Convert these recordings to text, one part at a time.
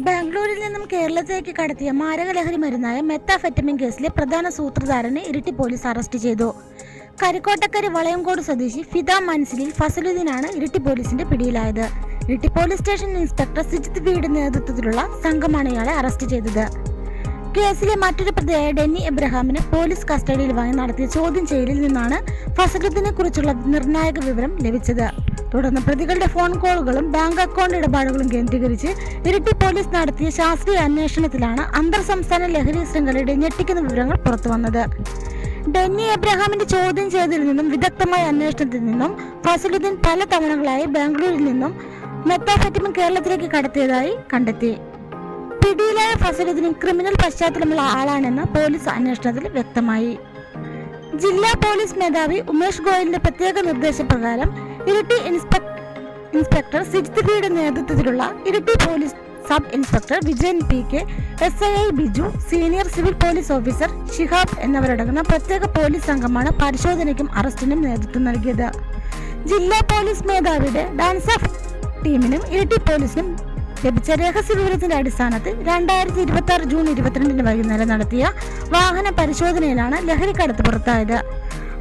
ബാംഗ്ലൂരിൽ നിന്നും കേരളത്തിലേക്ക് കടത്തിയ മാരകലഹരി മരുന്നായ മെത്താഫെറ്റമിൻ കേസിലെ പ്രധാന സൂത്രധാരനെ ഇരിട്ടി പോലീസ് അറസ്റ്റ് ചെയ്തു. കരിക്കോട്ടക്കര വളയംകോട് സ്വദേശി ഫിദ മൻസിലിൽ ഫസലുദ്ദീനാണ് ഇരിട്ടി പോലീസിന്റെ പിടിയിലായത്. Iritty police station inspector Sijith വീട് നേതൃത്വത്തിലുള്ള സംഘമാണ് ഇയാളെ അറസ്റ്റ് ചെയ്തത്. കേസിലെ മറ്റൊരു പ്രതിയായ ഡെന്നി എബ്രഹാമിനെ പോലീസ് കസ്റ്റഡിയിൽ വാങ്ങി നടത്തിയ ചോദ്യം ചെയ്യലിൽ നിന്നാണ് ഫസലുദ്ദീനെ കുറിച്ചുള്ള നിർണായക വിവരം ലഭിച്ചത്. തുടർന്ന് പ്രതികളുടെ ഫോൺ കോളുകളും ബാങ്ക് അക്കൗണ്ട് ഇടപാടുകളും കേന്ദ്രീകരിച്ച് ഇരിട്ടി പോലീസ് നടത്തിയ ശാസ്ത്രീയ അന്വേഷണത്തിലാണ് അന്തർ സംസ്ഥാന ലഹരി ശൃംഖലയുടെ ഞെട്ടിക്കുന്ന വിവരങ്ങൾ പുറത്തുവന്നത്. ഡെന്നി എബ്രഹാമിന്റെ ചോദ്യം ചെയ്തതിൽ നിന്നും വിദഗ്ധമായ അന്വേഷണത്തിൽ നിന്നും ഫസലുദ്ദീൻ പല തവണകളായി ബാംഗ്ലൂരിൽ നിന്നും മെത്താഫെറ്റമിൻ കേരളത്തിലേക്ക് കടത്തിയതായി കണ്ടെത്തി. പിടിയിലായ ഫസലുദ്ദീൻ ക്രിമിനൽ പശ്ചാത്തലമുള്ള ആളാണെന്ന് പോലീസ് അന്വേഷണത്തിൽ വ്യക്തമായി. ജില്ലാ പോലീസ് മേധാവി ഉമേഷ് ഗോയലിന്റെ പ്രത്യേക നിർദ്ദേശപ്രകാരം ഇരിട്ടി ഇൻസ്പെക്ടർ സിജിത്ത് വീട് നേതൃത്വത്തിലുള്ള Iritty police sub inspector Vijayan PK, SII Biju, senior civil police officer Shihab എന്നിവരടങ്ങുന്ന പ്രത്യേക പോലീസ് സംഘമാണ് പരിശോധനയ്ക്കും അറസ്റ്റിനും നേതൃത്വം നൽകിയത്. ജില്ലാ പോലീസ് മേധാവിയുടെ ഡാൻസ് ഓഫ് ടീമിനും ഇരിട്ടി പോലീസിനും ലഭിച്ച രഹസ്യ വിവരത്തിന്റെ അടിസ്ഥാനത്തിൽ 2026 ജൂൺ 22 വൈകുന്നേരം നടത്തിയ വാഹന പരിശോധനയിലാണ് ലഹരിക്കടത്ത് പുറത്തായത്.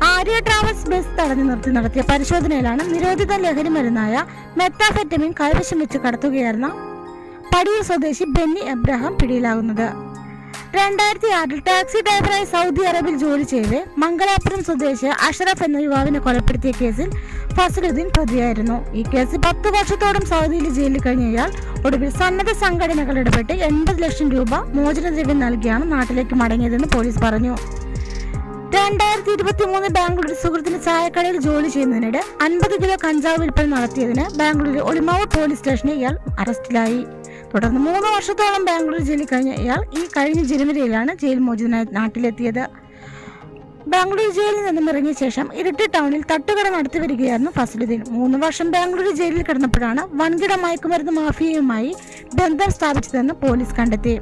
ആര്യ ട്രാവൽസ് ബസ് തടഞ്ഞു നിർത്തി നടത്തിയ പരിശോധനയിലാണ് നിരോധിത ലഹരി മരുന്നായ മെത്താഫെറ്റമിൻ കൈവശം വെച്ച് കടത്തുകയായിരുന്ന പടിയൂർ സ്വദേശി ബെന്നി എബ്രഹാം പിടിയിലാകുന്നത്. 2006 ടാക്സി ഡ്രൈവറായി സൗദി അറേബ്യയിൽ ജോലി ചെയ്ത് മംഗലാപുരം സ്വദേശി അഷ്റഫ് എന്ന യുവാവിനെ കൊലപ്പെടുത്തിയ കേസിൽ ഫസലുദ്ദീൻ പ്രതിയായിരുന്നു. ഈ കേസിൽ 10 വർഷത്തോളം സൗദിയിൽ ജയിലിൽ കഴിഞ്ഞ ഇയാൾ ഒടുവിൽ സന്നദ്ധ സംഘടനകൾ ഇടപെട്ട് 80 ലക്ഷം രൂപ മോചനദ്രവ്യം നൽകിയാണ് നാട്ടിലേക്ക് മടങ്ങിയതെന്ന് പോലീസ് പറഞ്ഞു. 2023 ബാംഗ്ലൂരിൽ സുഹൃത്തിന്റെ ചായക്കടയിൽ ജോലി ചെയ്യുന്നതിനിടെ 50 കിലോ കഞ്ചാവ് വിൽപ്പന നടത്തിയതിന് ബാംഗ്ലൂരിലെ ഒളിമാവ് പോലീസ് സ്റ്റേഷനിൽ ഇയാൾ അറസ്റ്റിലായി. തുടർന്ന് 3 വർഷത്തോളം ബാംഗ്ലൂർ ജയിലിൽ കഴിഞ്ഞ ഇയാൾ ഈ കഴിഞ്ഞ ജനുവരിയിലാണ് ജയിൽ മോചിതനായി നാട്ടിലെത്തിയത്. ബാംഗ്ലൂർ ജയിലിൽ നിന്നും ഇറങ്ങിയ ശേഷം ഇരിട്ടി ടൗണിൽ തട്ടുകട നടത്തി വരികയായിരുന്നു ഫസലുദ്ദീൻ. 3 വർഷം ബാംഗ്ലൂർ ജയിലിൽ കിടന്നപ്പോഴാണ് വൻകിട മയക്കുമരുന്ന് മാഫിയയുമായി ബന്ധം സ്ഥാപിച്ചതെന്ന് പോലീസ് കണ്ടെത്തി.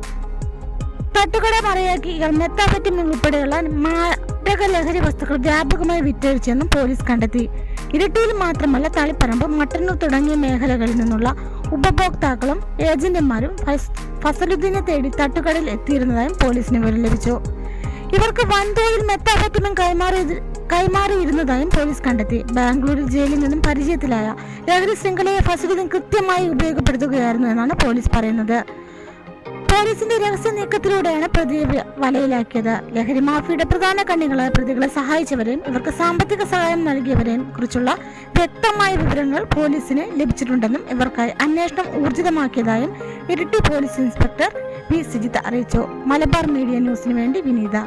തട്ടുകട മറയാക്കി ഇയാൾ മെത്താഫെറ്റമിൻ ഉൾപ്പെടെയുള്ള മാരക ലഹരി വസ്തുക്കൾ വ്യാപകമായി വിറ്റഴിച്ചെന്നും പോലീസ് കണ്ടെത്തി. ഇരിട്ടിയിൽ മാത്രമല്ല തളിപ്പറമ്പ്, മട്ടന്നൂർ തുടങ്ങിയ മേഖലകളിൽ നിന്നുള്ള ഉപഭോക്താക്കളും ഏജന്റുമാരും ഫസലുദ്ദീനെ തേടി തട്ടുകടയിൽ എത്തിയിരുന്നതായും പോലീസിന് വിവരം ലഭിച്ചു. ഇവർക്ക് വൻതോതിൽ മെത്താഫെറ്റമിൻ കൈമാറിയിരുന്നതായും പോലീസ് കണ്ടെത്തി. ബാംഗ്ലൂരിൽ ജയിലിൽ നിന്നും പരിചയത്തിലായ ലഹരി ശൃംഖലയെ ഫസലുദ്ദീൻ കൃത്യമായി ഉപയോഗപ്പെടുത്തുകയായിരുന്നു എന്നാണ് പോലീസ് പറയുന്നത്. പോലീസിന്റെ രഹസ്യ നീക്കത്തിലൂടെയാണ് പ്രതിയെ വലയിലാക്കിയത്. ലഹരി മാഫിയുടെ പ്രധാന കണ്ണികളായ പ്രതികളെ സഹായിച്ചവരെയും ഇവർക്ക് സാമ്പത്തിക സഹായം നൽകിയവരെയും കുറിച്ചുള്ള വ്യക്തമായ വിവരങ്ങൾ പോലീസിന് ലഭിച്ചിട്ടുണ്ടെന്നും ഇവർക്കായി അന്വേഷണം ഊർജിതമാക്കിയതായും Iritty police inspector V. Sijith അറിയിച്ചു. മലബാർ മീഡിയ ന്യൂസിന് വേണ്ടി വിനീത.